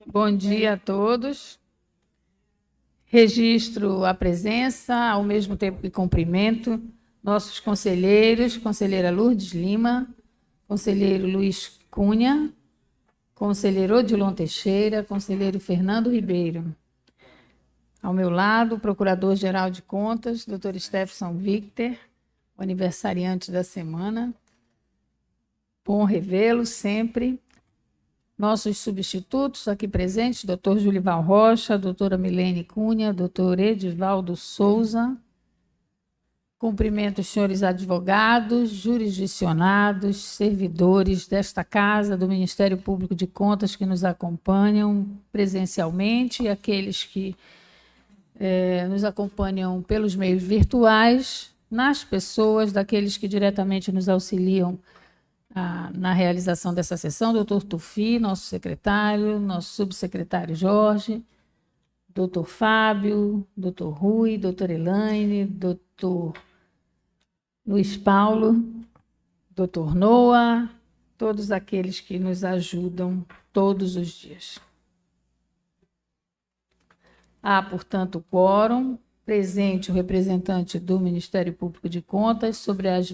Bom dia a todos. Registro a presença, ao mesmo tempo que cumprimento nossos conselheiros, conselheira Lourdes Lima, conselheiro Luiz Cunha, conselheiro Odilon Teixeira, conselheiro Fernando Ribeiro. Ao meu lado, o Procurador-Geral de Contas, doutor Stefson Victor, o aniversariante da semana. Bom revê-lo sempre. Nossos substitutos aqui presentes, doutor Julival Rocha, doutora Milene Cunha, doutor Edivaldo Souza. Cumprimento os senhores advogados, jurisdicionados, servidores desta casa, do Ministério Público de Contas que nos acompanham presencialmente e aqueles que nos acompanham pelos meios virtuais, nas pessoas, daqueles que diretamente nos auxiliam na realização dessa sessão, doutor Tufi, nosso secretário, nosso subsecretário Jorge, doutor Fábio, doutor Rui, doutora Elaine, doutor Luiz Paulo, doutor Noah, todos aqueles que nos ajudam todos os dias. Há, portanto, quórum. Presente o representante do Ministério Público de Contas, sob as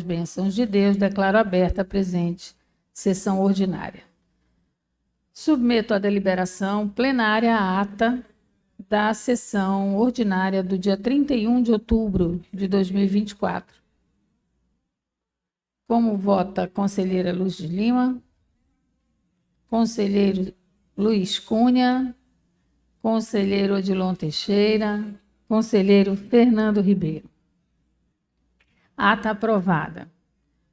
bênçãos de Deus, declaro aberta a presente sessão ordinária. Submeto à deliberação plenária a ata da sessão ordinária do dia 31 de outubro de 2024. Como vota a conselheira Luz de Lima, conselheiro Luiz Cunha, conselheiro Odilon Teixeira, conselheiro Fernando Ribeiro. Ata aprovada.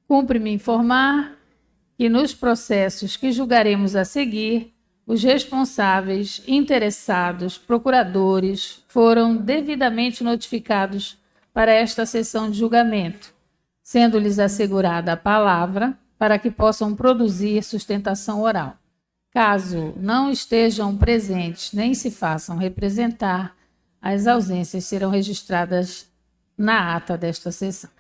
Cumpre-me informar que nos processos que julgaremos a seguir, os responsáveis, interessados, procuradores, foram devidamente notificados para esta sessão de julgamento, sendo-lhes assegurada a palavra para que possam produzir sustentação oral. Caso não estejam presentes nem se façam representar, as ausências serão registradas na ata desta sessão.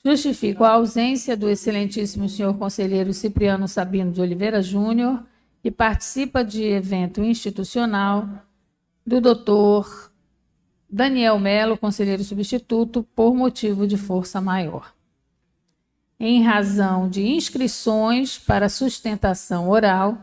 Justifico a ausência do excelentíssimo senhor conselheiro Cipriano Sabino de Oliveira Júnior, que participa de evento institucional, do doutor Daniel Melo, conselheiro substituto, por motivo de força maior. Em razão de inscrições para sustentação oral,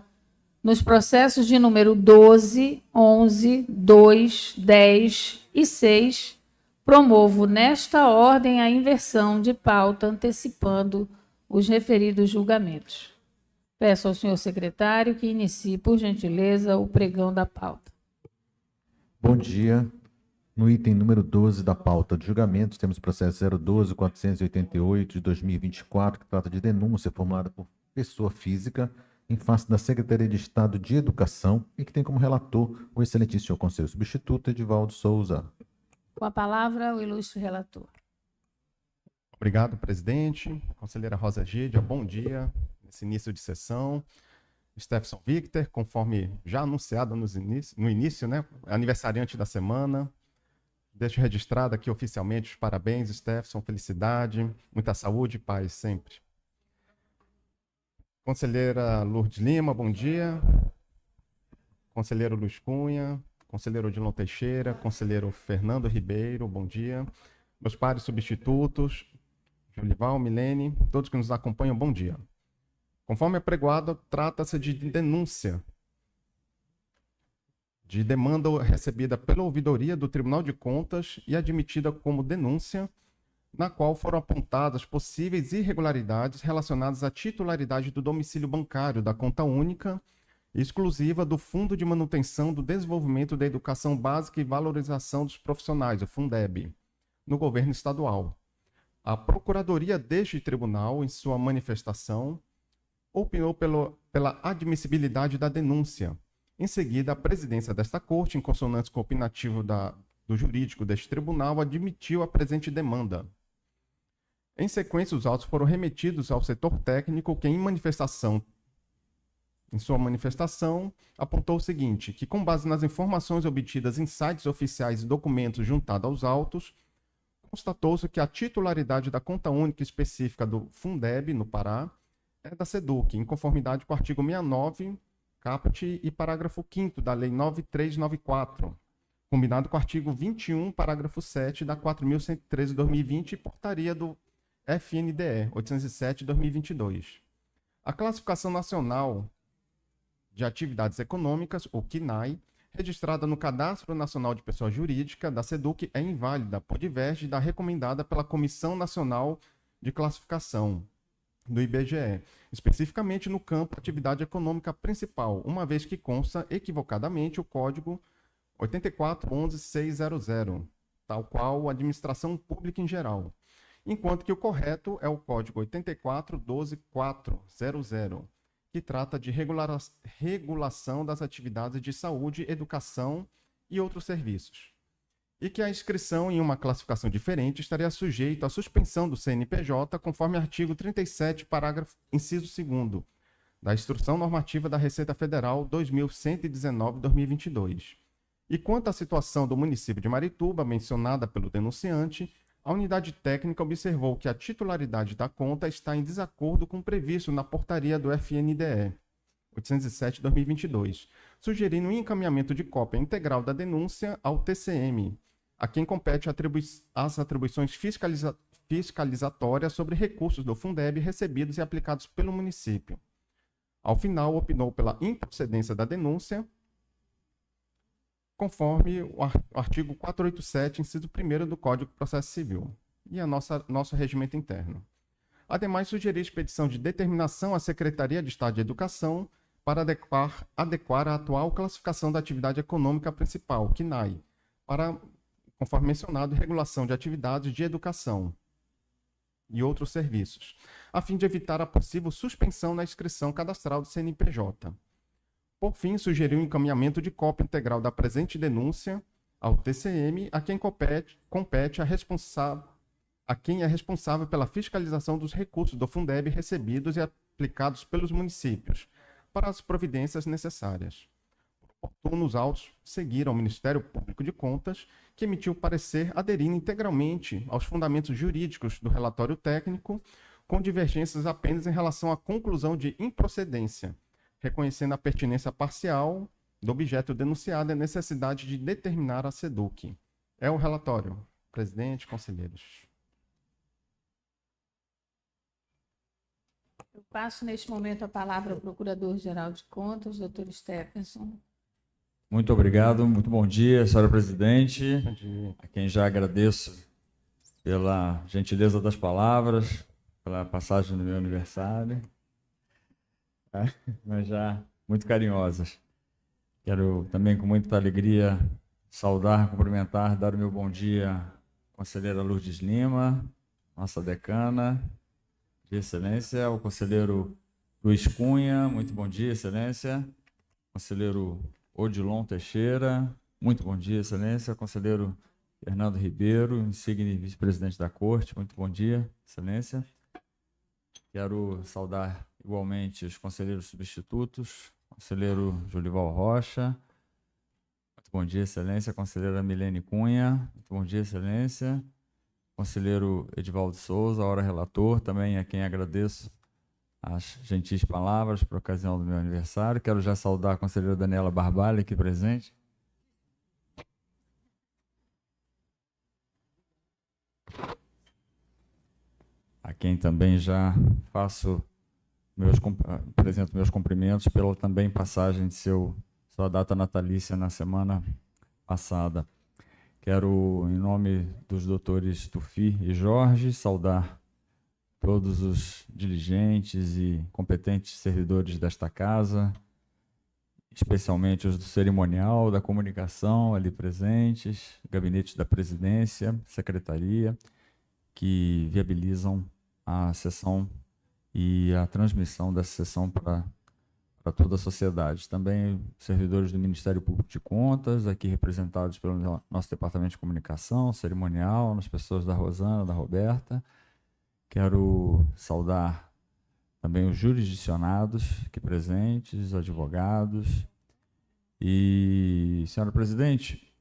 nos processos de número 12, 11, 2, 10 e 6, promovo nesta ordem a inversão de pauta, antecipando os referidos julgamentos. Peço ao senhor secretário que inicie, por gentileza, o pregão da pauta. Bom dia. No item número 12 da pauta de julgamentos, temos o processo 012.488 de 2024, que trata de denúncia formulada por pessoa física em face da Secretaria de Estado de Educação e que tem como relator o excelentíssimo senhor conselheiro substituto Edivaldo Souza. Com a palavra, o ilustre relator. Obrigado, presidente. Conselheira Rosa Gídia, bom dia. Nesse início de sessão. Stefson Victor, conforme já anunciado no início, né? Aniversariante da semana. Deixo registrado aqui oficialmente os parabéns, Stefson, felicidade, muita saúde e paz sempre. Conselheira Lourdes Lima, bom dia. Conselheiro Luiz Cunha, conselheiro Odilon Teixeira, conselheiro Fernando Ribeiro, bom dia. Meus pares substitutos, Julival, Milene, todos que nos acompanham, bom dia. Conforme apregoado, trata-se de denúncia de demanda recebida pela ouvidoria do Tribunal de Contas e admitida como denúncia, na qual foram apontadas possíveis irregularidades relacionadas à titularidade do domicílio bancário da conta única exclusiva do Fundo de Manutenção do Desenvolvimento da Educação Básica e Valorização dos Profissionais, o Fundeb, no governo estadual. A Procuradoria deste tribunal, em sua manifestação, opinou pela admissibilidade da denúncia. Em seguida, a presidência desta corte, em consonância com o opinativo do jurídico deste tribunal, admitiu a presente demanda. Em sequência, os autos foram remetidos ao setor técnico, que em sua manifestação, apontou o seguinte, que com base nas informações obtidas em sites oficiais e documentos juntados aos autos, constatou-se que a titularidade da conta única específica do Fundeb, no Pará, é da SEDUC, em conformidade com o artigo 69 caput e parágrafo 5º da Lei 9394, combinado com o artigo 21, parágrafo 7 da 4.113 de 2020 e portaria do FNDE 807 de 2022. A Classificação Nacional de Atividades Econômicas, o CNAE, registrada no Cadastro Nacional de Pessoa Jurídica da SEDUC, é inválida, por divergir da recomendada pela Comissão Nacional de Classificação do IBGE, especificamente no campo atividade econômica principal, uma vez que consta equivocadamente o código 84.11.600, tal qual Administração Pública em geral, enquanto que o correto é o código 84.12.400, que trata de regulação das atividades de saúde, educação e outros serviços, e que a inscrição em uma classificação diferente estaria sujeito à suspensão do CNPJ, conforme artigo 37, parágrafo inciso 2º, da Instrução Normativa da Receita Federal 2119/2022. E quanto à situação do município de Marituba, mencionada pelo denunciante, a unidade técnica observou que a titularidade da conta está em desacordo com o previsto na portaria do FNDE 807/2022, sugerindo o encaminhamento de cópia integral da denúncia ao TCM, a quem compete as atribuições fiscalizatórias sobre recursos do Fundeb recebidos e aplicados pelo município. Ao final, opinou pela improcedência da denúncia, conforme o artigo 487, inciso 1º do Código de Processo Civil e nosso regimento interno. Ademais, sugeriu a expedição de determinação à Secretaria de Estado de Educação para adequar a atual classificação da atividade econômica principal, CNAE, para, conforme mencionado, regulação de atividades de educação e outros serviços, a fim de evitar a possível suspensão na inscrição cadastral do CNPJ. Por fim, sugeriu o encaminhamento de cópia integral da presente denúncia ao TCM, a quem compete a quem é responsável pela fiscalização dos recursos do Fundeb recebidos e aplicados pelos municípios, para as providências necessárias. Oportunos autos seguiram ao Ministério Público de Contas, que emitiu parecer aderindo integralmente aos fundamentos jurídicos do relatório técnico, com divergências apenas em relação à conclusão de improcedência, reconhecendo a pertinência parcial do objeto denunciado e a necessidade de determinar a SEDUC. É o relatório. Presidente, conselheiros. Eu passo neste momento a palavra ao Procurador-Geral de Contas, doutor Stephenson. Muito obrigado, muito bom dia, senhora presidente, Bom dia. a quem já agradeço pela gentileza das palavras, pela passagem do meu aniversário, mas já muito carinhosas. Quero também, com muita alegria, saudar, cumprimentar, dar o meu bom dia à conselheira Lourdes Lima, nossa decana, de excelência, ao conselheiro Luiz Cunha, muito bom dia, excelência, conselheiro Odilon Teixeira, muito bom dia, excelência, conselheiro Fernando Ribeiro, insigne vice-presidente da Corte, muito bom dia, excelência. Quero saudar igualmente os conselheiros substitutos, conselheiro Jolival Rocha, muito bom dia, excelência, conselheira Milene Cunha, muito bom dia, excelência, conselheiro Edivaldo Souza, hora relator, também a quem agradeço as gentis palavras por ocasião do meu aniversário. Quero já saudar a conselheira Daniela Barbalho, aqui presente. A quem também já apresento meus cumprimentos pela também passagem de sua data natalícia na semana passada. Quero, em nome dos doutores Tufi e Jorge, saudar todos os diligentes e competentes servidores desta casa, especialmente os do cerimonial, da comunicação ali presentes, gabinete da presidência, secretaria, que viabilizam a sessão e a transmissão dessa sessão para toda a sociedade. Também servidores do Ministério Público de Contas, aqui representados pelo nosso Departamento de Comunicação, cerimonial, as pessoas da Rosana, da Roberta. Quero saudar também os jurisdicionados aqui presentes, advogados. E, senhora presidente,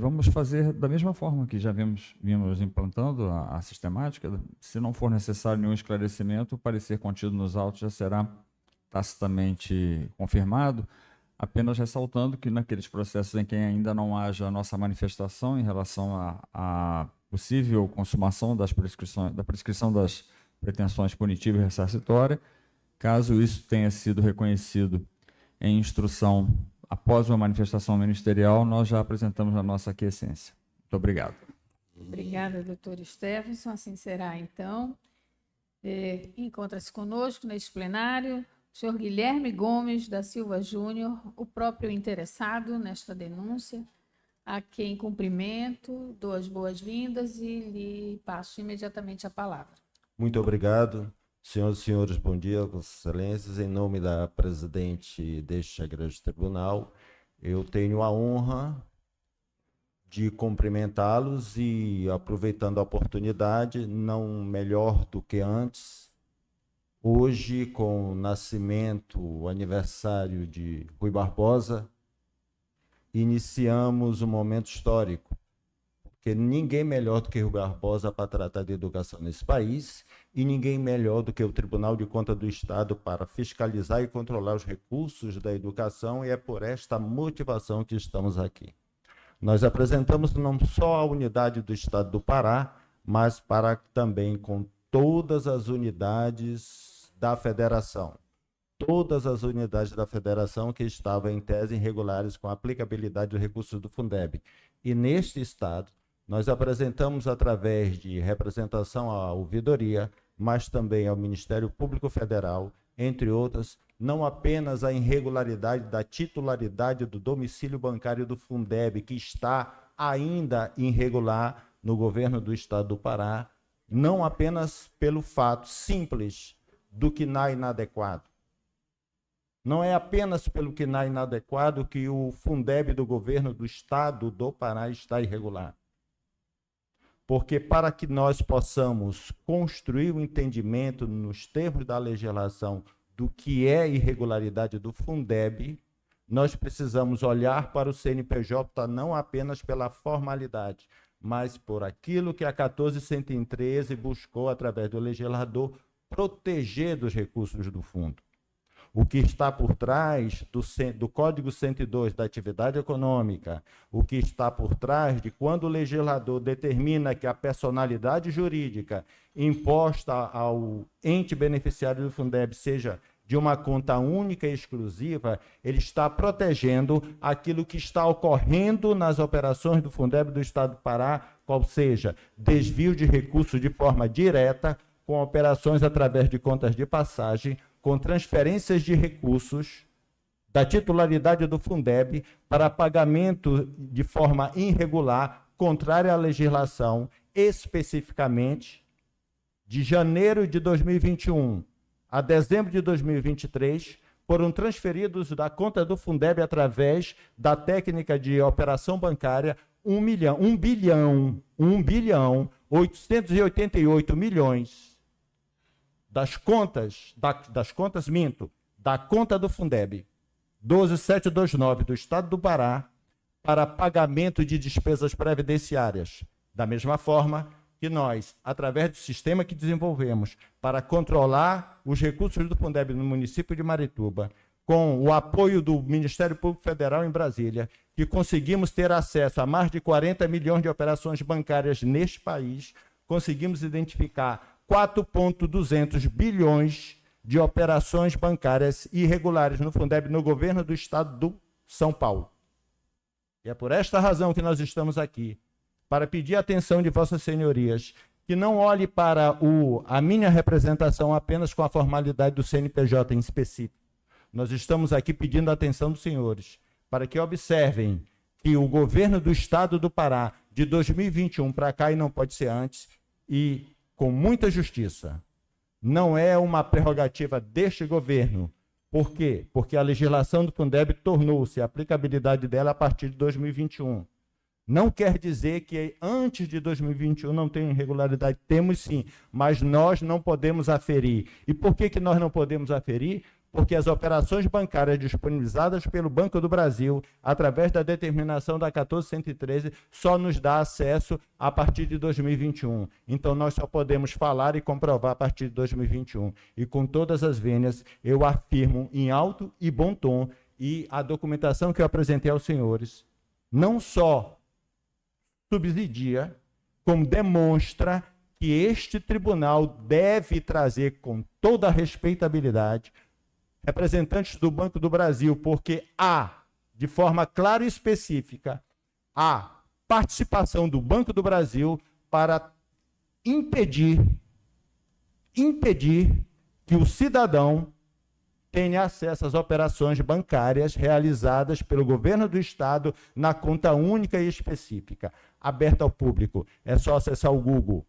vamos fazer da mesma forma que já vimos implantando a sistemática. Se não for necessário nenhum esclarecimento, o parecer contido nos autos já será tacitamente confirmado, apenas ressaltando que naqueles processos em que ainda não haja a nossa manifestação em relação à possível consumação da prescrição das pretensões punitiva e ressarcitória, caso isso tenha sido reconhecido em instrução após uma manifestação ministerial, nós já apresentamos a nossa aquiescência. Muito obrigado. Obrigada, doutor Stevenson. Assim será, então. Encontra-se conosco neste plenário o senhor Guilherme Gomes da Silva Júnior, o próprio interessado nesta denúncia, a quem cumprimento, dou as boas-vindas e lhe passo imediatamente a palavra. Muito obrigado. Senhoras e senhores, bom dia, Vossas Excelências. Em nome da presidente deste egresso tribunal, eu tenho a honra de cumprimentá-los e, aproveitando a oportunidade, não melhor do que antes, hoje, com o nascimento, o aniversário de Rui Barbosa, iniciamos um momento histórico, porque ninguém melhor do que Rui Barbosa para tratar de educação nesse país e ninguém melhor do que o Tribunal de Contas do Estado para fiscalizar e controlar os recursos da educação, e é por esta motivação que estamos aqui. Nós apresentamos não só a unidade do Estado do Pará, mas para também com todas as unidades da federação. Todas as unidades da federação que estavam em tese irregulares com a aplicabilidade dos recursos do Fundeb. E neste estado, nós apresentamos através de representação à ouvidoria, mas também ao Ministério Público Federal, entre outras, não apenas a irregularidade da titularidade do domicílio bancário do Fundeb, que está ainda irregular no governo do estado do Pará, não apenas pelo fato simples do KNAI inadequado. Não é apenas pelo KNAI inadequado que o Fundeb do governo do estado do Pará está irregular. Porque para que nós possamos construir o entendimento nos termos da legislação do que é irregularidade do Fundeb, nós precisamos olhar para o CNPJ não apenas pela formalidade, mas por aquilo que a 1413 buscou, através do legislador, proteger dos recursos do fundo. O que está por trás do Código 102 da atividade econômica, o que está por trás de quando o legislador determina que a personalidade jurídica imposta ao ente beneficiário do Fundeb seja de uma conta única e exclusiva, ele está protegendo aquilo que está ocorrendo nas operações do Fundeb do Estado do Pará, qual seja, desvio de recursos de forma direta, com operações através de contas de passagem, com transferências de recursos da titularidade do Fundeb para pagamento de forma irregular, contrária à legislação, especificamente de janeiro de 2021 a dezembro de 2023, foram transferidos da conta do Fundeb através da técnica de operação bancária 1 bilhão 888 milhões da conta do Fundeb 12729 do Estado do Pará para pagamento de despesas previdenciárias. Da mesma forma que nós, através do sistema que desenvolvemos para controlar os recursos do Fundeb no município de Marituba, com o apoio do Ministério Público Federal em Brasília, que conseguimos ter acesso a mais de 40 milhões de operações bancárias neste país, conseguimos identificar 4,200 bilhões de operações bancárias irregulares no Fundeb no governo do estado do São Paulo. E é por esta razão que nós estamos aqui, para pedir a atenção de vossas senhorias, que não olhe para a minha representação apenas com a formalidade do CNPJ em específico. Nós estamos aqui pedindo a atenção dos senhores, para que observem que o governo do estado do Pará, de 2021 para cá, e não pode ser antes, e com muita justiça, não é uma prerrogativa deste governo. Por quê? Porque a legislação do Fundeb tornou-se a aplicabilidade dela a partir de 2021. Não quer dizer que antes de 2021 não tem irregularidade. Temos sim, mas nós não podemos aferir. E por que nós não podemos aferir? porque as operações bancárias disponibilizadas pelo Banco do Brasil, através da determinação da 1413, só nos dá acesso a partir de 2021. Então, nós só podemos falar e comprovar a partir de 2021. E com todas as vênias, eu afirmo em alto e bom tom, e a documentação que eu apresentei aos senhores, não só subsidia, como demonstra que este tribunal deve trazer com toda a respeitabilidade representantes do Banco do Brasil, porque há, de forma clara e específica, a participação do Banco do Brasil para impedir que o cidadão tenha acesso às operações bancárias realizadas pelo governo do Estado na conta única e específica, aberta ao público. É só acessar o Google.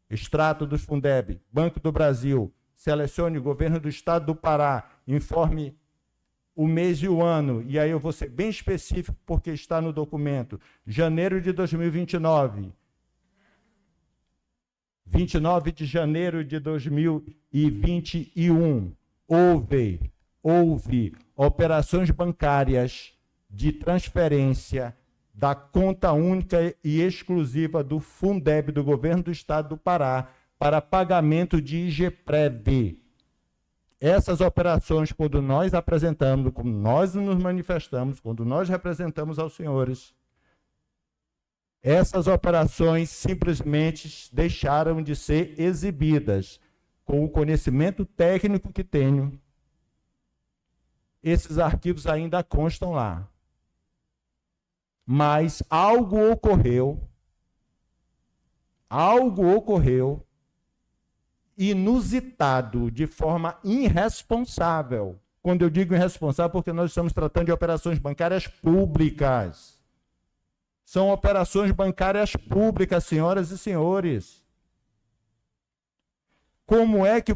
Extrato dos Fundeb, Banco do Brasil, selecione o governo do Estado do Pará, informe o mês e o ano, e aí eu vou ser bem específico porque está no documento. Janeiro de 2029. 29 de janeiro de 2021. Houve operações bancárias de transferência da conta única e exclusiva do Fundeb do governo do Estado do Pará para pagamento de IGPREV. Essas operações, quando nós apresentamos, quando nós nos manifestamos, quando nós representamos aos senhores, essas operações simplesmente deixaram de ser exibidas. Com o conhecimento técnico que tenho, esses arquivos ainda constam lá. Mas algo ocorreu inusitado, de forma irresponsável. Quando eu digo irresponsável, porque nós estamos tratando de operações bancárias públicas. São operações bancárias públicas, senhoras e senhores. Como é que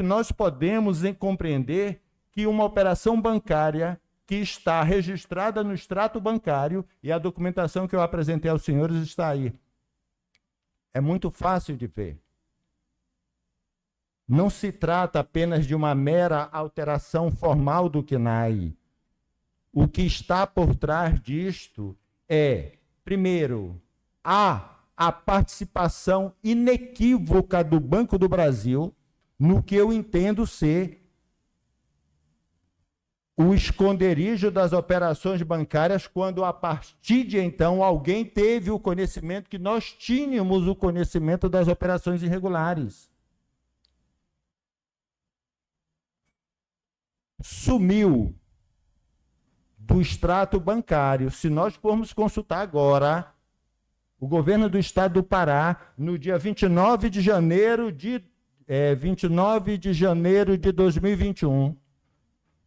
nós podemos compreender que uma operação bancária que está registrada no extrato bancário, e a documentação que eu apresentei aos senhores está aí. É muito fácil de ver. Não se trata apenas de uma mera alteração formal do CNAE. O que está por trás disto é, primeiro, a participação inequívoca do Banco do Brasil no que eu entendo ser o esconderijo das operações bancárias, quando a partir de então alguém teve o conhecimento que nós tínhamos o conhecimento das operações irregulares. Sumiu do extrato bancário. Se nós formos consultar agora, o governo do Estado do Pará, no dia 29 de janeiro de 2021,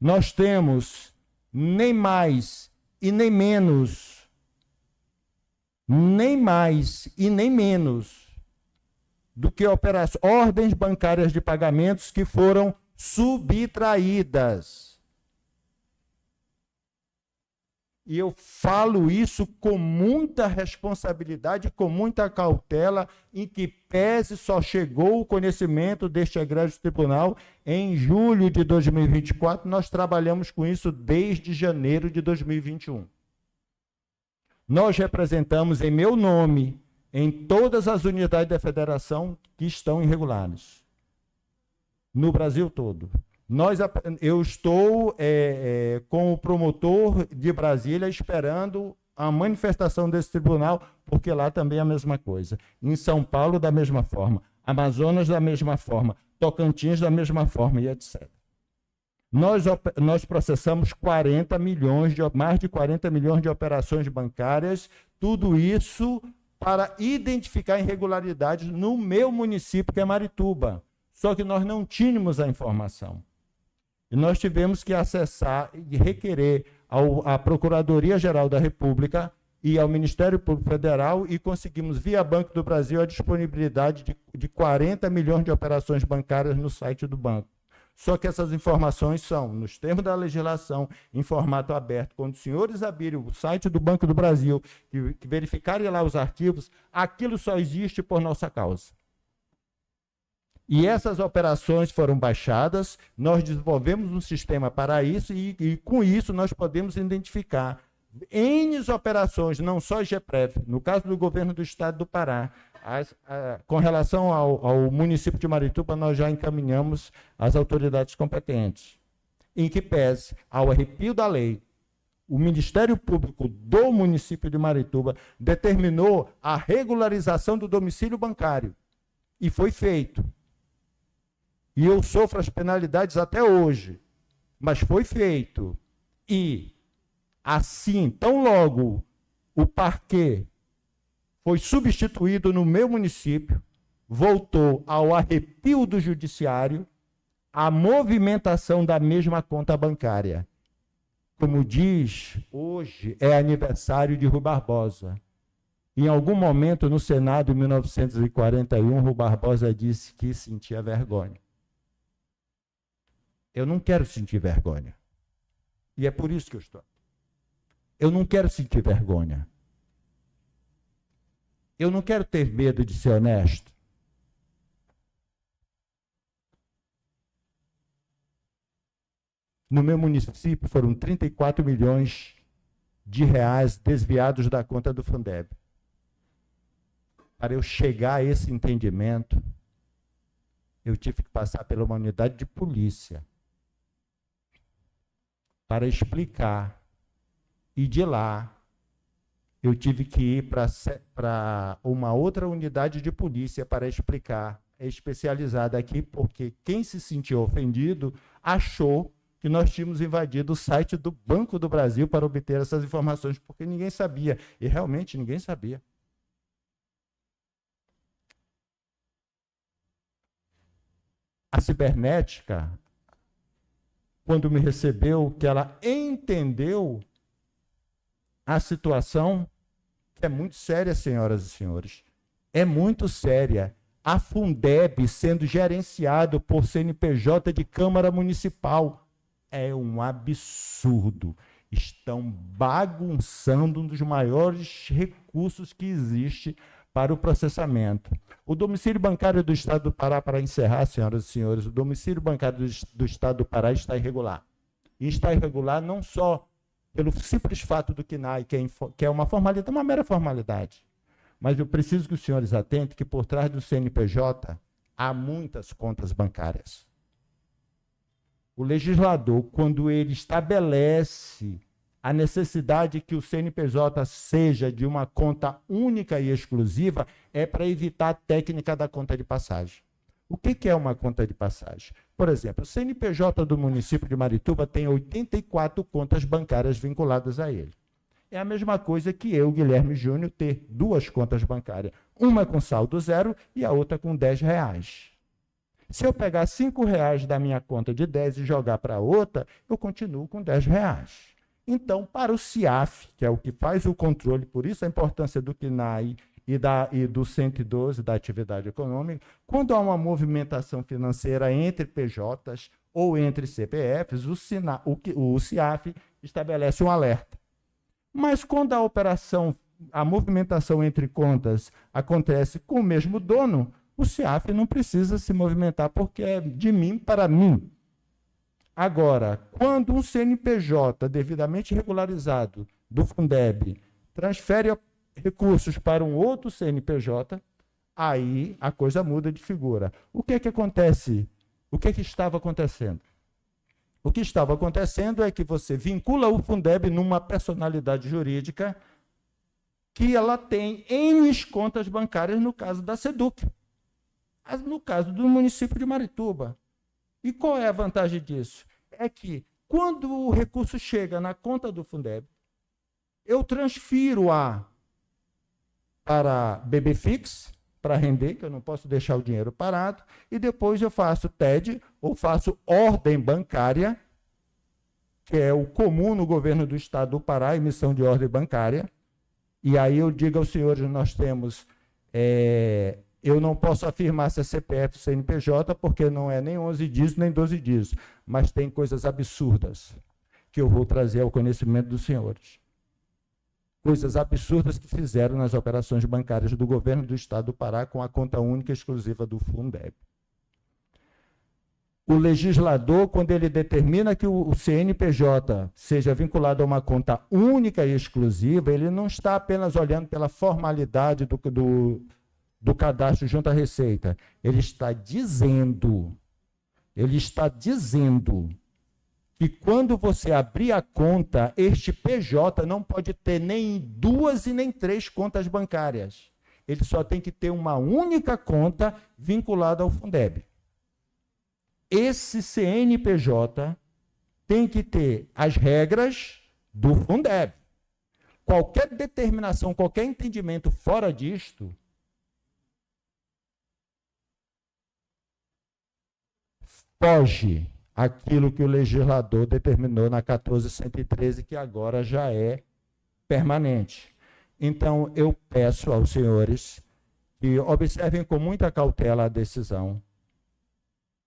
nós temos nem mais e nem menos, do que ordens bancárias de pagamentos que foram subtraídas. E eu falo isso com muita responsabilidade, com muita cautela, em que pese só chegou o conhecimento deste egrégio tribunal em julho de 2024, nós trabalhamos com isso desde janeiro de 2021. Nós representamos em meu nome, em todas as unidades da federação que estão irregulares, no Brasil todo. Eu estou com o promotor de Brasília esperando a manifestação desse tribunal, porque lá também é a mesma coisa. Em São Paulo, da mesma forma. Amazonas, da mesma forma. Tocantins, da mesma forma, e etc. Nós processamos mais de 40 milhões de operações bancárias, tudo isso para identificar irregularidades no meu município, que é Marituba. Só que nós não tínhamos a informação. E nós tivemos que acessar e requerer à Procuradoria-Geral da República e ao Ministério Público Federal, e conseguimos, via Banco do Brasil, a disponibilidade de 40 milhões de operações bancárias no site do banco. Só que essas informações são, nos termos da legislação, em formato aberto. Quando os senhores abrirem o site do Banco do Brasil, que verificarem lá os arquivos, aquilo só existe por nossa causa. E essas operações foram baixadas, nós desenvolvemos um sistema para isso e com isso nós podemos identificar N operações, não só GEPREV, no caso do governo do estado do Pará. Com relação ao município de Marituba, nós já encaminhamos às autoridades competentes, em que pese ao arrepio da lei, o Ministério Público do município de Marituba determinou a regularização do domicílio bancário, e foi feito. E eu sofro as penalidades até hoje, mas foi feito. E, assim, tão logo o parquê foi substituído no meu município, voltou ao arrepio do judiciário a movimentação da mesma conta bancária. Como diz, hoje é aniversário de Rui Barbosa. Em algum momento no Senado, em 1941, Rui Barbosa disse que sentia vergonha. Eu não quero sentir vergonha. E é por isso que eu estou. Eu não quero sentir vergonha. Eu não quero ter medo de ser honesto. No meu município foram 34 milhões de reais desviados da conta do Fundeb. Para eu chegar a esse entendimento, eu tive que passar pela uma unidade de polícia para explicar. E de lá, eu tive que ir para uma outra unidade de polícia para explicar, especializada aqui, porque quem se sentiu ofendido achou que nós tínhamos invadido o site do Banco do Brasil para obter essas informações, porque ninguém sabia, e realmente ninguém sabia. A cibernética, quando me recebeu, que ela entendeu a situação, que é muito séria, senhoras e senhores, é muito séria. A Fundeb sendo gerenciado por CNPJ de Câmara Municipal é um absurdo. Estão bagunçando um dos maiores recursos que existe para o processamento. O domicílio bancário do Estado do Pará, para encerrar, senhoras e senhores, o domicílio bancário do Estado do Pará está irregular. E está irregular não só pelo simples fato do CNAE, que é uma formalidade, uma mera formalidade. Mas eu preciso que os senhores atentem que por trás do CNPJ há muitas contas bancárias. O legislador, quando ele estabelece a necessidade que o CNPJ seja de uma conta única e exclusiva, é para evitar a técnica da conta de passagem. O que é uma conta de passagem? Por exemplo, o CNPJ do município de Marituba tem 84 contas bancárias vinculadas a ele. É a mesma coisa que eu, Guilherme Júnior, ter duas contas bancárias, uma com saldo zero e a outra com R$10. Se eu pegar R$5 da minha conta de 10 e jogar para outra, eu continuo com R$10. Então, para o CIAF, que é o que faz o controle, por isso a importância do CNAE e do 112 da atividade econômica, quando há uma movimentação financeira entre PJs ou entre CPFs, o CIAF estabelece um alerta. Mas quando a movimentação entre contas acontece com o mesmo dono, o CIAF não precisa se movimentar, porque é de mim para mim. Agora, quando um CNPJ devidamente regularizado do Fundeb transfere recursos para um outro CNPJ, aí a coisa muda de figura. O que acontece? O que estava acontecendo? O que estava acontecendo é que você vincula o Fundeb numa personalidade jurídica que ela tem N contas bancárias, no caso da SEDUC, no caso do município de Marituba. E qual é a vantagem disso? É que, quando o recurso chega na conta do Fundeb, eu transfiro para BBFix, para render, que eu não posso deixar o dinheiro parado, e depois eu faço TED, ou faço ordem bancária, que é o comum no governo do Estado do Pará, emissão de ordem bancária, e aí eu digo aos senhores, nós temos... eu não posso afirmar se é CPF ou CNPJ, porque não é nem 11 dígitos, nem 12 dígitos, mas tem coisas absurdas que eu vou trazer ao conhecimento dos senhores. Coisas absurdas que fizeram nas operações bancárias do governo do Estado do Pará com a conta única e exclusiva do Fundeb. O legislador, quando ele determina que o CNPJ seja vinculado a uma conta única e exclusiva, ele não está apenas olhando pela formalidade do cadastro junto à Receita. Ele está dizendo que quando você abrir a conta, este PJ não pode ter nem 2 e nem 3 contas bancárias. Ele só tem que ter uma única conta vinculada ao Fundeb. Esse CNPJ tem que ter as regras do Fundeb. Qualquer determinação, qualquer entendimento fora disto, foge aquilo que o legislador determinou na 14.113, que agora já é permanente. Então, eu peço aos senhores que observem com muita cautela a decisão.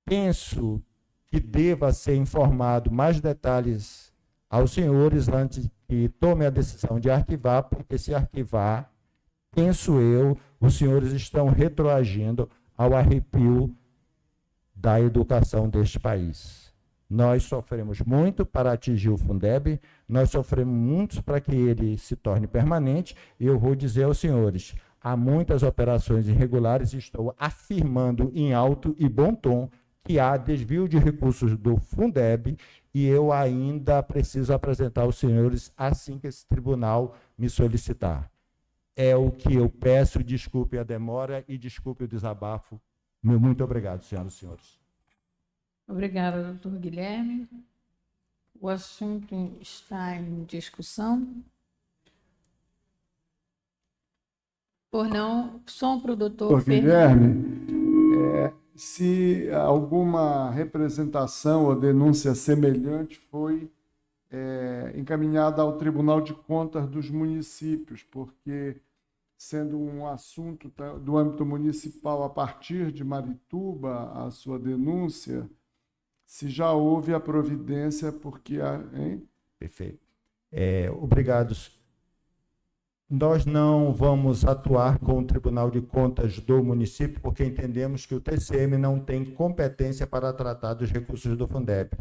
Penso que deva ser informado mais detalhes aos senhores antes que tome a decisão de arquivar, porque se arquivar, penso eu, os senhores estão retroagindo ao arrepio da educação deste país. Nós sofremos muito para atingir o Fundeb, nós sofremos muito para que ele se torne permanente, e eu vou dizer aos senhores, há muitas operações irregulares, e estou afirmando em alto e bom tom que há desvio de recursos do Fundeb, e eu ainda preciso apresentar aos senhores assim que esse tribunal me solicitar. É o que eu peço, desculpe a demora e desculpe o desabafo. Muito obrigado, senhoras e senhores. Obrigada, doutor Guilherme. O assunto está em discussão. Por não, som para o doutor Guilherme, se alguma representação ou denúncia semelhante foi encaminhada ao Tribunal de Contas dos municípios, porque, sendo um assunto do âmbito municipal a partir de Marituba, a sua denúncia, se já houve a providência, porque... Perfeito. Obrigado. Nós não vamos atuar com o Tribunal de Contas do município, porque entendemos que o TCM não tem competência para tratar dos recursos do Fundeb.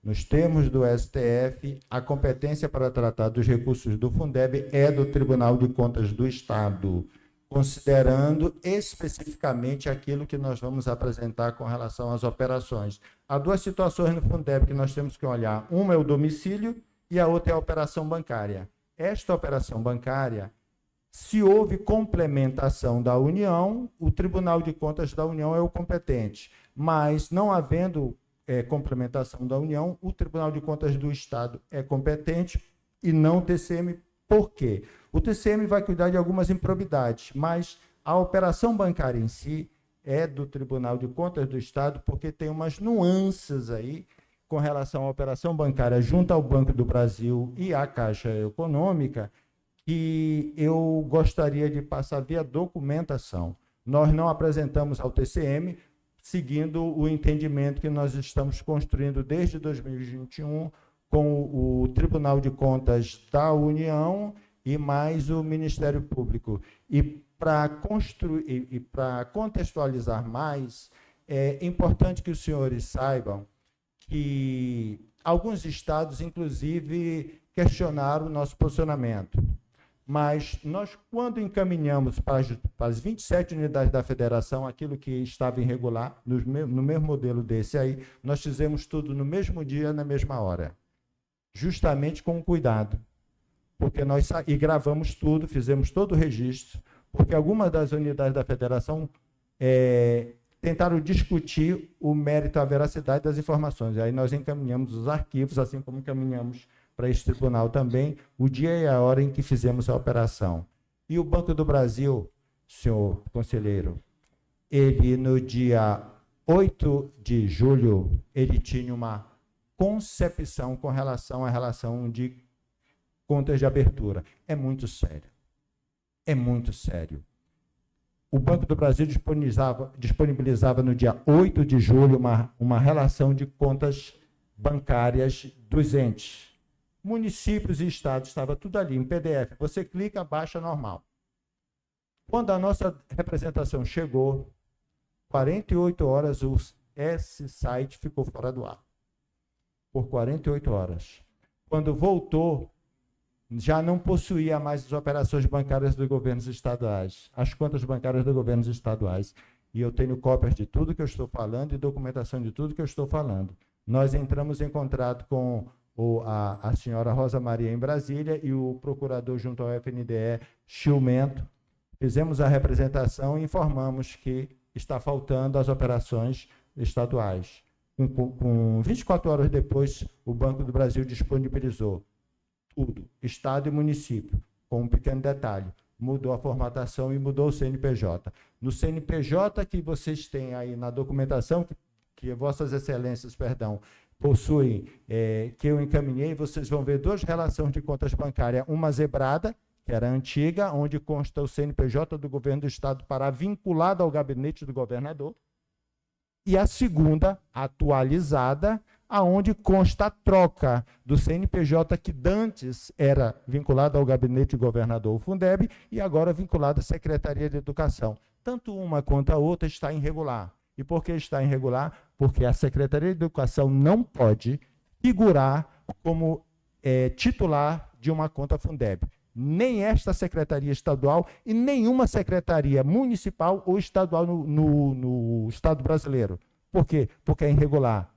Nos termos do STF, a competência para tratar dos recursos do Fundeb é do Tribunal de Contas do Estado, considerando especificamente aquilo que nós vamos apresentar com relação às operações. Há 2 situações no Fundeb que nós temos que olhar. Uma é o domicílio e a outra é a operação bancária. Esta operação bancária, se houve complementação da União, o Tribunal de Contas da União é o competente. Mas, não havendo complementação da União, o Tribunal de Contas do Estado é competente e não o TCM. Por quê? O TCM vai cuidar de algumas improbidades, mas a operação bancária em si é do Tribunal de Contas do Estado, porque tem umas nuances aí com relação à operação bancária junto ao Banco do Brasil e à Caixa Econômica, que eu gostaria de passar via documentação. Nós não apresentamos ao TCM, seguindo o entendimento que nós estamos construindo desde 2021 com o Tribunal de Contas da União e mais o Ministério Público. E para construir e para contextualizar mais, é importante que os senhores saibam que alguns estados, inclusive, questionaram o nosso posicionamento. Mas nós, quando encaminhamos para as 27 unidades da federação aquilo que estava irregular, no mesmo modelo desse aí, nós fizemos tudo no mesmo dia, na mesma hora. Justamente com cuidado. Porque nós gravamos tudo, fizemos todo o registro, porque algumas das unidades da federação tentaram discutir o mérito, a veracidade das informações. Aí nós encaminhamos os arquivos, assim como encaminhamos para esse tribunal também, o dia e a hora em que fizemos a operação. E o Banco do Brasil, senhor conselheiro, ele no dia 8 de julho, ele tinha uma concepção com relação à relação de contas de abertura. É muito sério. É muito sério. O Banco do Brasil disponibilizava no dia 8 de julho uma relação de contas bancárias dos entes. Municípios e estados, estava tudo ali em PDF. Você clica, baixa, normal. Quando a nossa representação chegou, 48 horas, esse site ficou fora do ar por 48 horas. Quando voltou, já não possuía mais as operações bancárias dos governos estaduais, as contas bancárias dos governos estaduais. E eu tenho cópias de tudo que eu estou falando e documentação de tudo que eu estou falando. Nós entramos em contrato com a senhora Rosa Maria em Brasília e o procurador junto ao FNDE, Chilmento. Fizemos a representação e informamos que está faltando as operações estaduais. Com 24 horas depois, o Banco do Brasil disponibilizou tudo, Estado e município, com um pequeno detalhe. Mudou a formatação e mudou o CNPJ. No CNPJ que vocês têm aí na documentação, que Vossas Excelências, possuem, que eu encaminhei, vocês vão ver duas relações de contas bancárias, uma zebrada, que era antiga, onde consta o CNPJ do governo do Estado do Pará vinculado ao gabinete do governador, e a segunda, atualizada, aonde consta a troca do CNPJ que dantes era vinculado ao gabinete do governador Fundeb e agora vinculado à Secretaria de Educação. Tanto uma quanto a outra está irregular. E por que está irregular? Porque a Secretaria de Educação não pode figurar como titular de uma conta Fundeb. Nem esta secretaria estadual e nenhuma secretaria municipal ou estadual no Estado brasileiro. Por quê? Porque é irregular.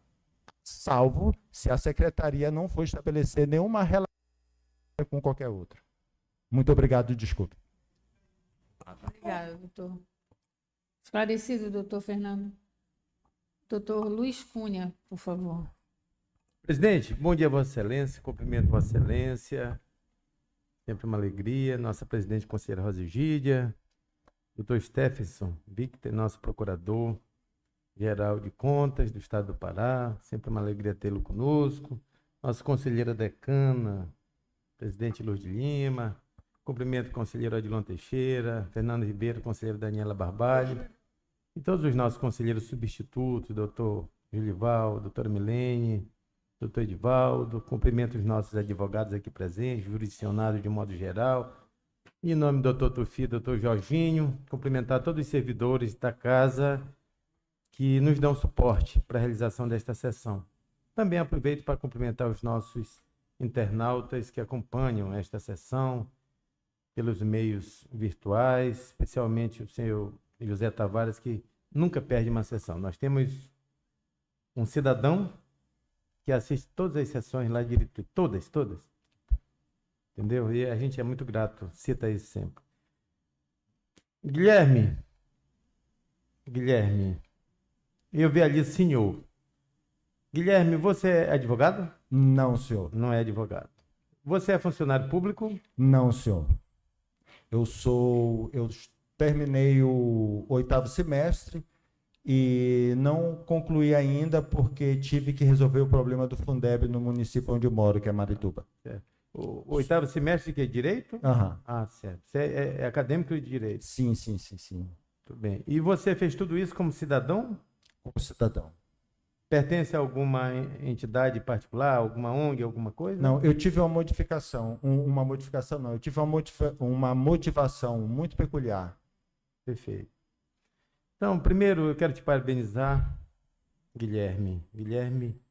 Salvo se a secretaria não for estabelecer nenhuma relação com qualquer outra. Muito obrigado, desculpe. Obrigada, doutor. Esclarecido, doutor Fernando. Doutor Luiz Cunha, por favor. Presidente, bom dia, Vossa Excelência. Cumprimento Vossa Excelência. Sempre uma alegria. Nossa presidente conselheira Rosa Egídia, doutor Stephenson Victor, nosso procurador-geral de contas do Estado do Pará. Sempre uma alegria tê-lo conosco. Nossa conselheira decana, presidente Luz de Lima. Cumprimento o conselheiro Odilon Teixeira, Fernando Ribeiro, conselheira Daniela Barbalho. E todos os nossos conselheiros substitutos, doutor Julival, doutora Milene, doutor Edivaldo. Cumprimento os nossos advogados aqui presentes, jurisdicionados de modo geral. Em nome do doutor Tufi, doutor Jorginho, cumprimentar todos os servidores da casa que nos dão suporte para a realização desta sessão. Também aproveito para cumprimentar os nossos internautas que acompanham esta sessão pelos meios virtuais, especialmente o senhor José Tavares, que nunca perde uma sessão. Nós temos um cidadão que assiste todas as sessões lá direito, todas. Entendeu? E a gente é muito grato, cita isso sempre. Guilherme, eu vi ali senhor. Guilherme, você é advogado? Não, senhor. Não é advogado. Você é funcionário público? Não, senhor. Eu terminei o 8º semestre e não concluí ainda porque tive que resolver o problema do Fundeb no município onde eu moro, que é Marituba. O 8º semestre que é direito? Aham. Ah, certo. Você é acadêmico de direito? Sim. Tudo bem. E você fez tudo isso como cidadão? Como cidadão. Pertence a alguma entidade particular, alguma ONG, alguma coisa? Não, eu tive uma modificação. Eu tive uma motivação muito peculiar. Perfeito. Então, primeiro eu quero te parabenizar, Guilherme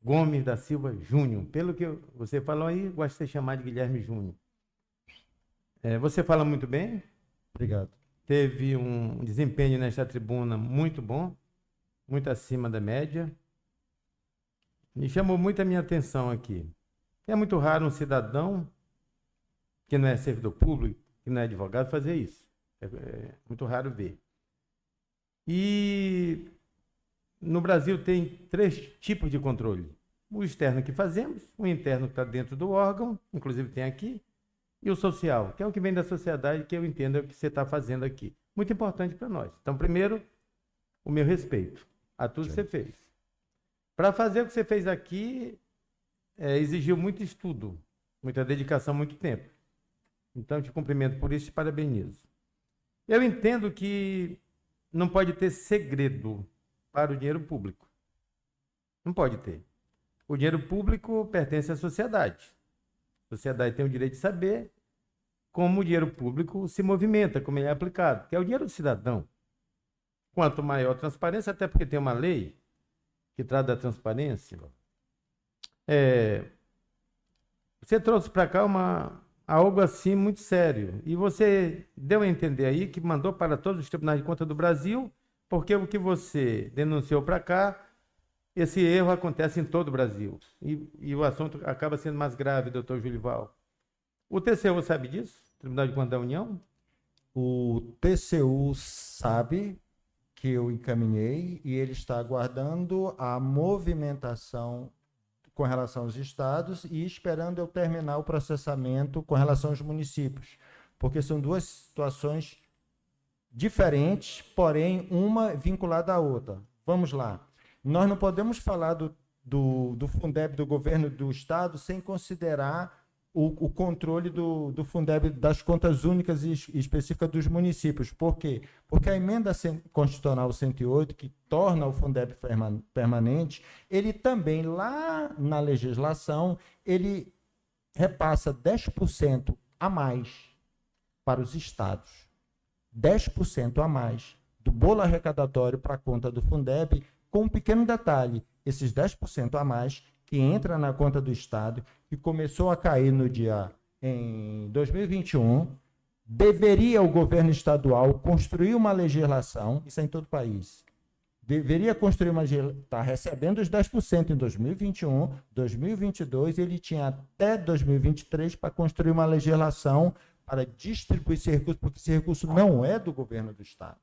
Gomes da Silva Júnior. Pelo que você falou aí, gosto de ser chamado de Guilherme Júnior. Você fala muito bem. Obrigado. Teve um desempenho nesta tribuna muito bom, muito acima da média. Me chamou muito a minha atenção aqui. É muito raro um cidadão que não é servidor público, que não é advogado, fazer isso. É muito raro ver. E no Brasil tem 3 tipos de controle. O externo que fazemos, o interno que está dentro do órgão, inclusive tem aqui, e o social, que é o que vem da sociedade, que eu entendo é o que você está fazendo aqui. Muito importante para nós. Então, primeiro, o meu respeito a tudo que você fez. Para fazer o que você fez aqui, exigiu muito estudo, muita dedicação, muito tempo. Então, te cumprimento por isso e te parabenizo. Eu entendo que não pode ter segredo para o dinheiro público. Não pode ter. O dinheiro público pertence à sociedade. A sociedade tem o direito de saber como o dinheiro público se movimenta, como ele é aplicado, que é o dinheiro do cidadão. Quanto maior a transparência, até porque tem uma lei que trata da transparência. Você trouxe para cá algo assim muito sério. E você deu a entender aí que mandou para todos os tribunais de contas do Brasil, porque o que você denunciou para cá, esse erro acontece em todo o Brasil. E o assunto acaba sendo mais grave, doutor Julival. O TCU sabe disso? Tribunal de Contas da União? O TCU sabe que eu encaminhei e ele está aguardando a movimentação com relação aos estados e esperando eu terminar o processamento com relação aos municípios, porque são duas situações diferentes, porém uma vinculada à outra. Vamos lá. Nós não podemos falar do Fundeb do governo do estado sem considerar o controle do Fundeb das contas únicas e específicas dos municípios. Por quê? Porque a emenda constitucional 108, que torna o Fundeb permanente, ele também, lá na legislação, ele repassa 10% a mais para os estados. 10% a mais do bolo arrecadatório para a conta do Fundeb, com um pequeno detalhe, esses 10% a mais que entra na conta do Estado, que começou a cair em 2021, deveria o governo estadual construir uma legislação, isso é em todo o país, deveria construir uma legislação, está recebendo os 10% em 2021, 2022, ele tinha até 2023 para construir uma legislação para distribuir esse recurso, porque esse recurso não é do governo do Estado.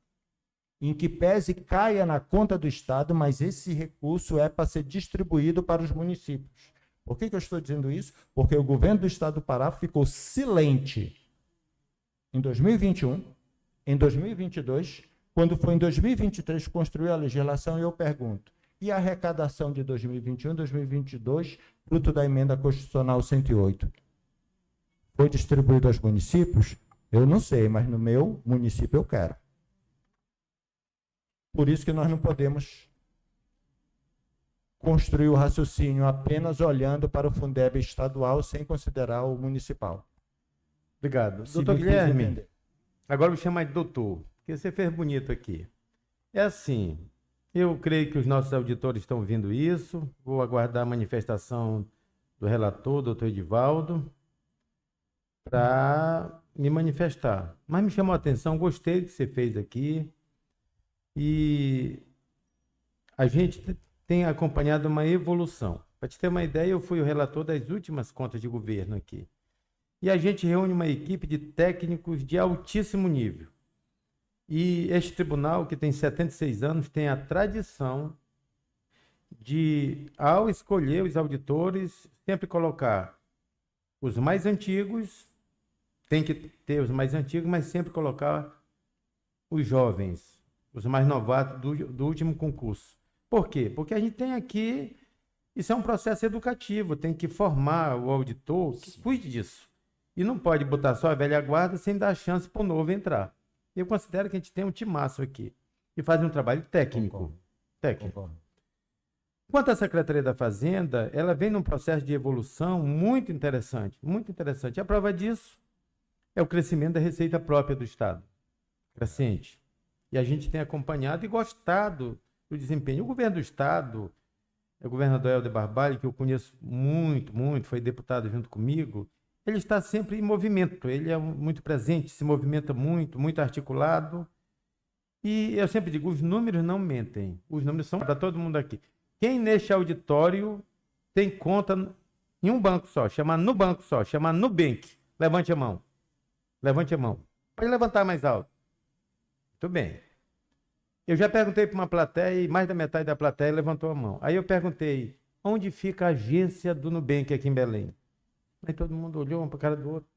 Em que pese caia na conta do Estado, mas esse recurso é para ser distribuído para os municípios. Por que eu estou dizendo isso? Porque o governo do Estado do Pará ficou silente em 2021, em 2022, quando foi em 2023 que construiu a legislação, e eu pergunto, e a arrecadação de 2021 e 2022, fruto da emenda constitucional 108? Foi distribuído aos municípios? Eu não sei, mas no meu município eu quero. Por isso que nós não podemos construir o raciocínio apenas olhando para o Fundeb estadual sem considerar o municipal. Obrigado. Se Doutor me fiz Guilherme, entender. agora eu vou chamar de doutor, porque você fez bonito aqui. É assim, eu creio que os nossos auditores estão ouvindo isso, vou aguardar a manifestação do relator, doutor Edivaldo, para me manifestar. Mas me chamou a atenção, gostei do que você fez aqui, e a gente tem acompanhado uma evolução. Para te ter uma ideia, eu fui o relator das últimas contas de governo aqui. E a gente reúne uma equipe de técnicos de altíssimo nível. E este tribunal, que tem 76 anos, tem a tradição de, ao escolher os auditores, sempre colocar os mais antigos, tem que ter os mais antigos, mas sempre colocar os jovens, os mais novatos do último concurso. Por quê? Porque a gente tem aqui, isso é um processo educativo, tem que formar o auditor que cuide disso. E não pode botar só a velha guarda sem dar chance para o novo entrar. Eu considero que a gente tem um timaço aqui e faz um trabalho técnico. Técnico. Quanto à Secretaria da Fazenda, ela vem num processo de evolução muito interessante, muito interessante. A prova disso é o crescimento da receita própria do Estado, crescente. E a gente tem acompanhado e gostado do desempenho. O governo do Estado, o governador Helder Barbalho, que eu conheço muito, foi deputado junto comigo, ele está sempre em movimento, ele é muito presente, se movimenta muito articulado. E eu sempre digo, os números não mentem, os números são para todo mundo aqui. Quem neste auditório tem conta em um banco só, chama Nubanco só, chama Nubank? Levante a mão. Levante a mão. Pode levantar mais alto. Muito bem. Eu já perguntei para uma plateia e mais da metade da plateia levantou a mão. Aí eu perguntei, onde fica a agência do Nubank aqui em Belém? Aí todo mundo olhou um para a cara do outro.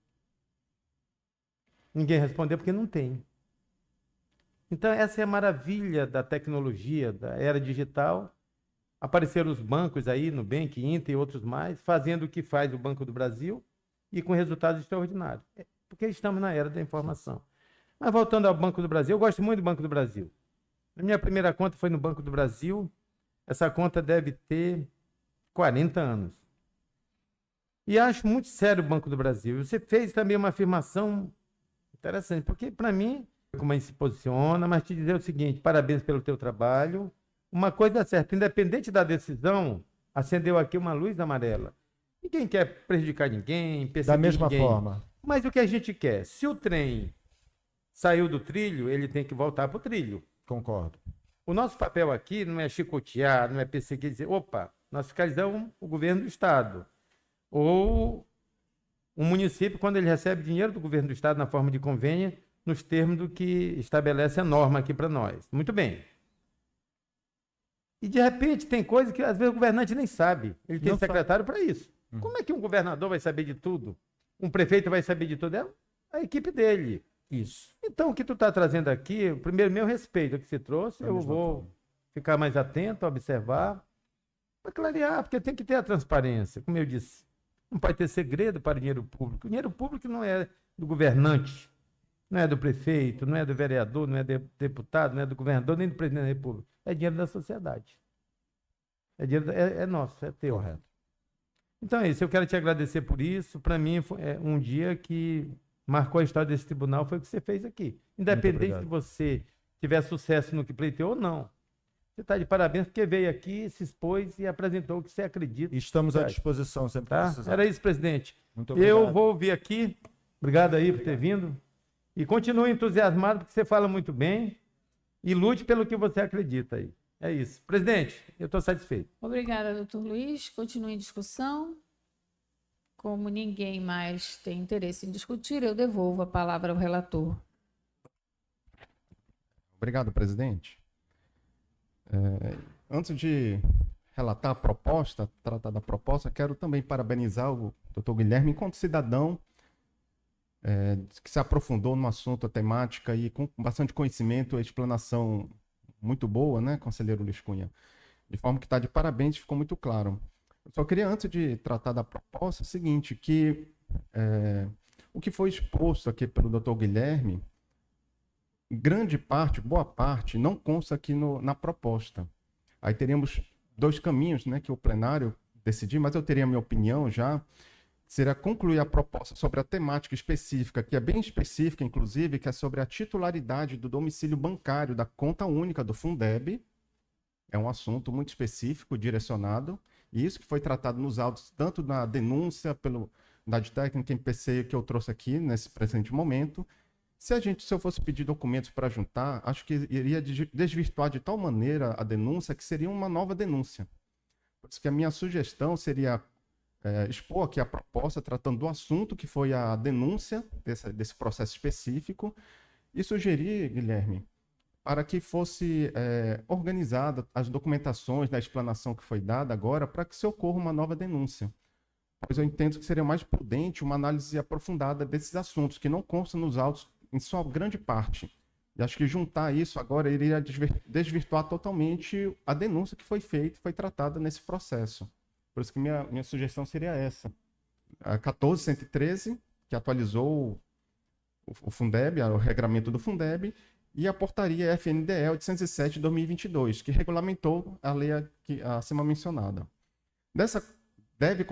Ninguém respondeu porque não tem. Então essa é a maravilha da tecnologia, da era digital. Apareceram os bancos aí, Nubank, Inter e outros mais, fazendo o que faz o Banco do Brasil e com resultados extraordinários. Porque estamos na era da informação. Mas voltando ao Banco do Brasil, eu gosto muito do Banco do Brasil. A minha primeira conta foi no Banco do Brasil. Essa conta deve ter 40 anos. E acho muito sério o Banco do Brasil. Você fez também uma afirmação interessante, porque para mim, como a gente se posiciona, mas te dizer o seguinte, parabéns pelo teu trabalho, uma coisa é certa, independente da decisão, acendeu aqui uma luz amarela. Ninguém quer prejudicar ninguém, Da perseguir mesma ninguém. forma. Mas o que a gente quer? Se o trem saiu do trilho, ele tem que voltar para o trilho. Concordo. O nosso papel aqui não é chicotear, não é perseguir, dizer, opa, nós fiscalizamos o governo do Estado. Ou um município, quando ele recebe dinheiro do governo do Estado na forma de convênio, nos termos do que estabelece a norma aqui para nós. Muito bem. E, de repente, tem coisa que, às vezes, o governante nem sabe. Ele tem Não secretário para isso. Como é que um governador vai saber de tudo? Um prefeito vai saber de tudo? É a equipe dele. Isso. Então, o que tu está trazendo aqui, primeiro, meu respeito ao que você trouxe, Da eu mesma vou forma. ficar mais atento, observar, para clarear, porque tem que ter a transparência. Como eu disse, não pode ter segredo para o dinheiro público. O dinheiro público não é do governante, não é do prefeito, não é do vereador, não é do deputado, não é do governador, nem do presidente da República. É dinheiro da sociedade. É dinheiro, é nosso, é teu. Correto. Então é isso, eu quero te agradecer por isso. Para mim, é um dia que marcou a história desse tribunal, foi o que você fez aqui. Independente obrigado. de você tiver sucesso no que pleiteou ou não. Você está de parabéns porque veio aqui, se expôs e apresentou o que você acredita. Estamos à Verdade. disposição sempre que Tá? precisar. Era isso, presidente. Muito obrigado. Eu vou ouvir aqui. Obrigado aí por ter vindo. E continue entusiasmado, porque você fala muito bem. E lute pelo que você acredita aí. É isso. Presidente, eu estou satisfeito. Obrigada, doutor Luiz. Continue em discussão. Como ninguém mais tem interesse em discutir, eu devolvo a palavra ao relator. Obrigado, presidente. Antes de relatar a proposta, tratar da proposta, quero também parabenizar o doutor Guilherme enquanto cidadão que se aprofundou no assunto, a temática, e com bastante conhecimento, a explanação muito boa, né, conselheiro Luiz Cunha? De forma que está de parabéns, ficou muito claro. Eu só queria, antes de tratar da proposta, o seguinte, que o que foi exposto aqui pelo doutor Guilherme, grande parte, boa parte, não consta aqui na proposta. Aí teríamos dois caminhos, né, que o plenário decidir, mas eu teria a minha opinião já, seria concluir a proposta sobre a temática específica, que é bem específica, inclusive, que é sobre a titularidade do domicílio bancário da conta única do Fundeb. É um assunto muito específico, direcionado, e isso que foi tratado nos autos, tanto na denúncia pela unidade técnica MPC que eu trouxe aqui, nesse presente momento. Se eu fosse pedir documentos para juntar, acho que iria desvirtuar de tal maneira a denúncia que seria uma nova denúncia. Por isso que a minha sugestão seria expor aqui a proposta tratando do assunto que foi a denúncia desse processo específico e sugerir, Guilherme, para que fosse organizada as documentações da explanação que foi dada agora para que se ocorra uma nova denúncia. Pois eu entendo que seria mais prudente uma análise aprofundada desses assuntos, que não constam nos autos em sua grande parte. E acho que juntar isso agora iria desvirtuar totalmente a denúncia que foi feita e foi tratada nesse processo. Por isso que minha sugestão seria essa. A 14.113, que atualizou o Fundeb, o regramento do Fundeb, e a portaria FNDE 807 de 2022, que regulamentou a lei acima mencionada. Deve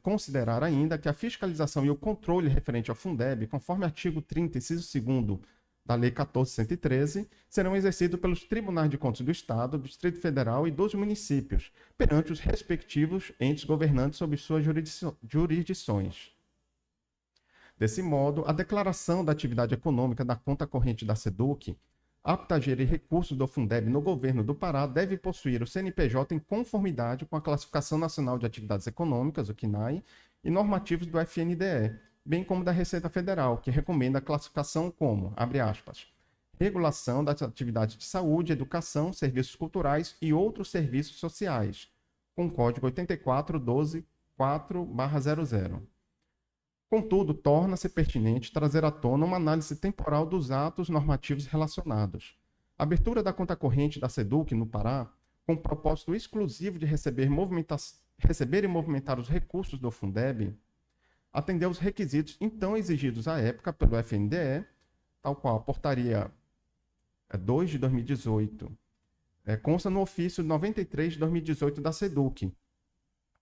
considerar ainda que a fiscalização e o controle referente ao Fundeb, conforme artigo 30, inciso 2º da Lei 14.113, serão exercidos pelos Tribunais de Contas do Estado, do Distrito Federal e dos municípios, perante os respectivos entes governantes sob suas jurisdições. Desse modo, a declaração da atividade econômica da conta corrente da SEDUC, apta a gerir recursos do Fundeb no governo do Pará, deve possuir o CNPJ em conformidade com a Classificação Nacional de Atividades Econômicas, o CNAE, e normativos do FNDE, bem como da Receita Federal, que recomenda a classificação como, abre aspas, regulação das atividades de saúde, educação, serviços culturais e outros serviços sociais, com código 84.12.4/00. Contudo, torna-se pertinente trazer à tona uma análise temporal dos atos normativos relacionados. A abertura da conta corrente da SEDUC no Pará, com o propósito exclusivo de receber e movimentar os recursos do Fundeb, atendeu os requisitos então exigidos à época pelo FNDE, tal qual a portaria 2 de 2018, consta no ofício 93 de 2018 da SEDUC,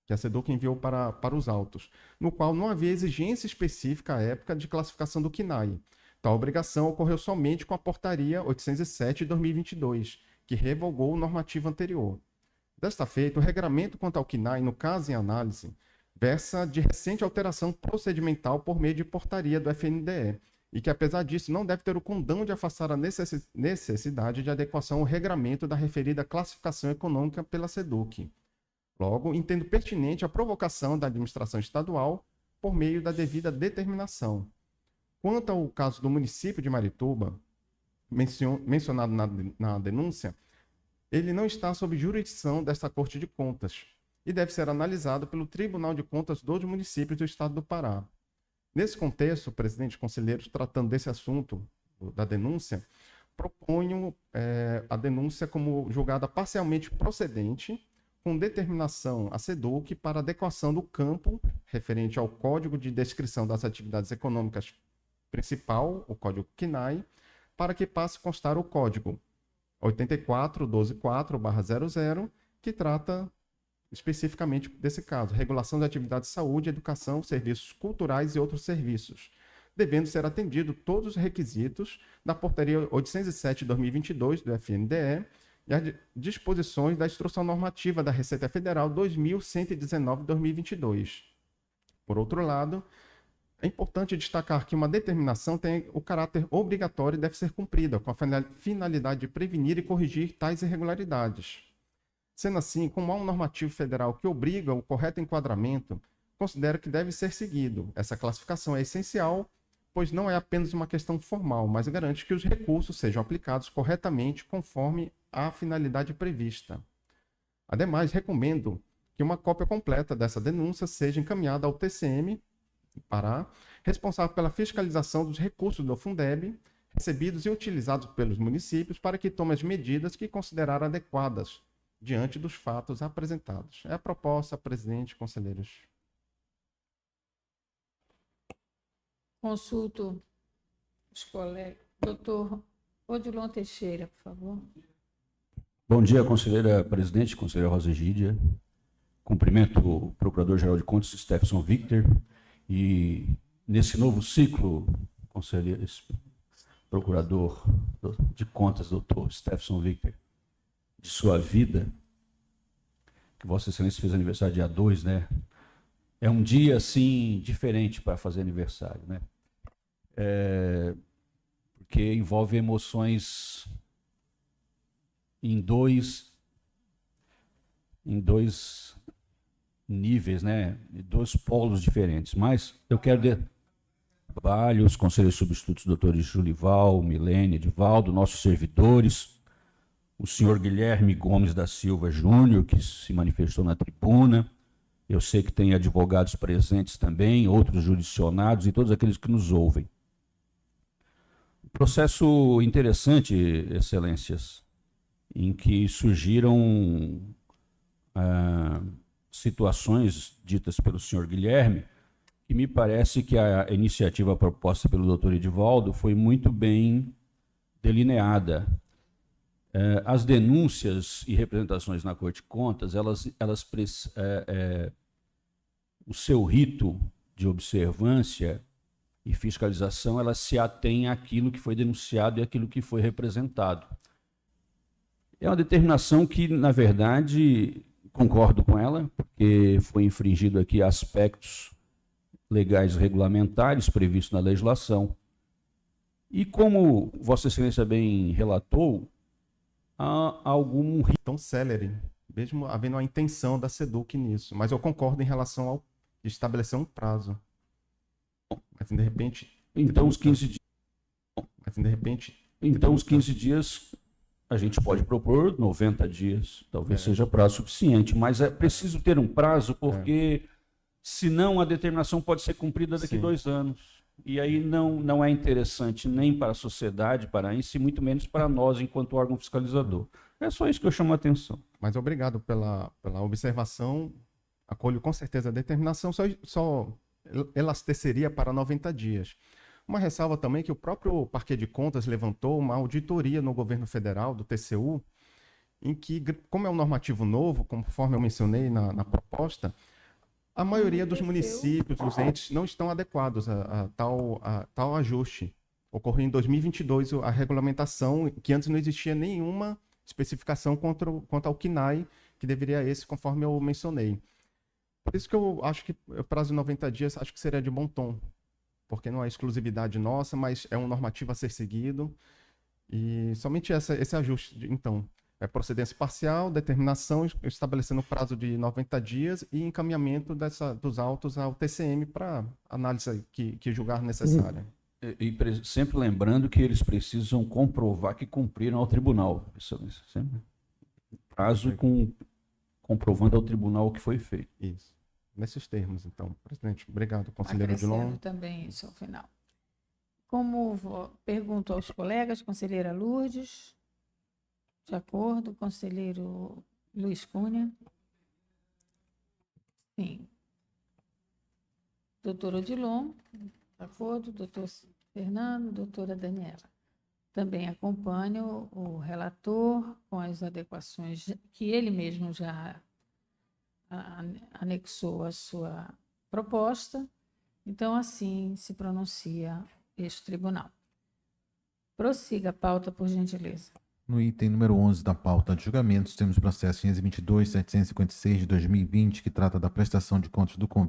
que a SEDUC enviou para os autos, no qual não havia exigência específica à época de classificação do CNAE. Tal obrigação ocorreu somente com a portaria 807 de 2022, que revogou o normativo anterior. Desta feita, o regramento quanto ao CNAE, no caso em análise, versa de recente alteração procedimental por meio de portaria do FNDE, e que, apesar disso, não deve ter o condão de afastar a necessidade de adequação ao regramento da referida classificação econômica pela SEDUC. Logo, entendo pertinente a provocação da administração estadual por meio da devida determinação. Quanto ao caso do município de Marituba, mencionado na denúncia, ele não está sob jurisdição desta Corte de Contas e deve ser analisado pelo Tribunal de Contas dos municípios do estado do Pará. Nesse contexto, presidente e conselheiros, tratando desse assunto da denúncia, proponho a denúncia como julgada parcialmente procedente, com determinação à SEDUC para adequação do campo referente ao Código de Descrição das Atividades Econômicas principal, o Código CNAE, para que passe a constar o Código 84.12.4/00, que trata especificamente desse caso, regulação de atividades de saúde, educação, serviços culturais e outros serviços, devendo ser atendido todos os requisitos da Portaria 807/2022 do FNDE e as disposições da Instrução Normativa da Receita Federal 2119/2022. Por outro lado, é importante destacar que uma determinação tem o caráter obrigatório e deve ser cumprida, com a finalidade de prevenir e corrigir tais irregularidades. Sendo assim, como há um normativo federal que obriga o correto enquadramento, considero que deve ser seguido. Essa classificação é essencial, pois não é apenas uma questão formal, mas garante que os recursos sejam aplicados corretamente conforme a finalidade prevista. Ademais, recomendo que uma cópia completa dessa denúncia seja encaminhada ao TCM Pará, responsável pela fiscalização dos recursos do Fundeb, recebidos e utilizados pelos municípios, para que tome as medidas que considerar adequadas diante dos fatos apresentados. É a proposta, presidente, conselheiros. Consulto os colegas. Doutor Odilon Teixeira, por favor. Bom dia, conselheira presidente, conselheira Rosa Egídia. Cumprimento o Procurador-Geral de Contas, Stephenson Victor, e nesse novo ciclo, conselheiro, Procurador de Contas, doutor Stephenson Victor, de sua vida, que Vossa Excelência fez aniversário dia 2, né? É um dia, assim, diferente para fazer aniversário, né? Porque envolve emoções em dois níveis, né? De dois polos diferentes. Mas eu quero trabalho, os conselheiros substitutos, doutores Julival, Milene, Edivaldo, nossos servidores, o senhor Guilherme Gomes da Silva Júnior, que se manifestou na tribuna. Eu sei que tem advogados presentes também, outros jurisdicionados e todos aqueles que nos ouvem. Processo interessante, excelências, em que surgiram situações ditas pelo senhor Guilherme, e me parece que a iniciativa proposta pelo doutor Edivaldo foi muito bem delineada. As denúncias e representações na Corte de Contas, o seu rito de observância e fiscalização, elas se atêm àquilo que foi denunciado e àquilo que foi representado. É uma determinação que, na verdade, concordo com ela, porque foi infringido aqui aspectos legais regulamentares previstos na legislação. E como Vossa Excelência bem relatou, há algum Tão célere, mesmo havendo a intenção da SEDUC nisso. Mas eu concordo em relação ao de estabelecer um prazo. Mas, de repente... Então, os 15 dias... Mas, de repente... Então, os 15 dias, a gente pode propor 90 dias. Talvez seja prazo suficiente, mas é preciso ter um prazo, porque senão a determinação pode ser cumprida daqui a 2 anos. E aí não é interessante nem para a sociedade paraense, e muito menos para nós, enquanto órgão fiscalizador. É só isso que eu chamo a atenção. Mas obrigado pela observação. Acolho com certeza a determinação, só elasteceria para 90 dias. Uma ressalva também que o próprio Parquê de Contas levantou uma auditoria no governo federal, do TCU, em que, como é um normativo novo, conforme eu mencionei na proposta, a maioria dos municípios, dos entes, não estão adequados a tal ajuste. Ocorreu em 2022 a regulamentação, que antes não existia nenhuma especificação quanto ao KNAI, que deveria esse, conforme eu mencionei. Por isso que eu acho que o prazo de 90 dias acho que seria de bom tom, porque não é exclusividade nossa, mas é um normativo a ser seguido. E somente esse ajuste, então, é procedência parcial, determinação, estabelecendo o prazo de 90 dias e encaminhamento dos autos ao TCM para análise que julgar necessária. Sempre lembrando que eles precisam comprovar que cumpriram ao tribunal. Sempre. Prazo comprovando ao tribunal o que foi feito. Isso. Nesses termos, então. Presidente, obrigado, conselheiro Odilon. Acrescento também isso ao final. Pergunto aos colegas, conselheira Lourdes. De acordo, conselheiro Luiz Cunha. Sim. Doutor Odilon, de acordo, doutor Fernando, doutora Daniela. Também acompanho o relator com as adequações que ele mesmo já anexou à sua proposta. Então, assim se pronuncia este tribunal. Prossiga a pauta, por gentileza. No item número 11 da pauta de julgamentos, temos o processo 522.756 de 2020, que trata da prestação de contas do convênio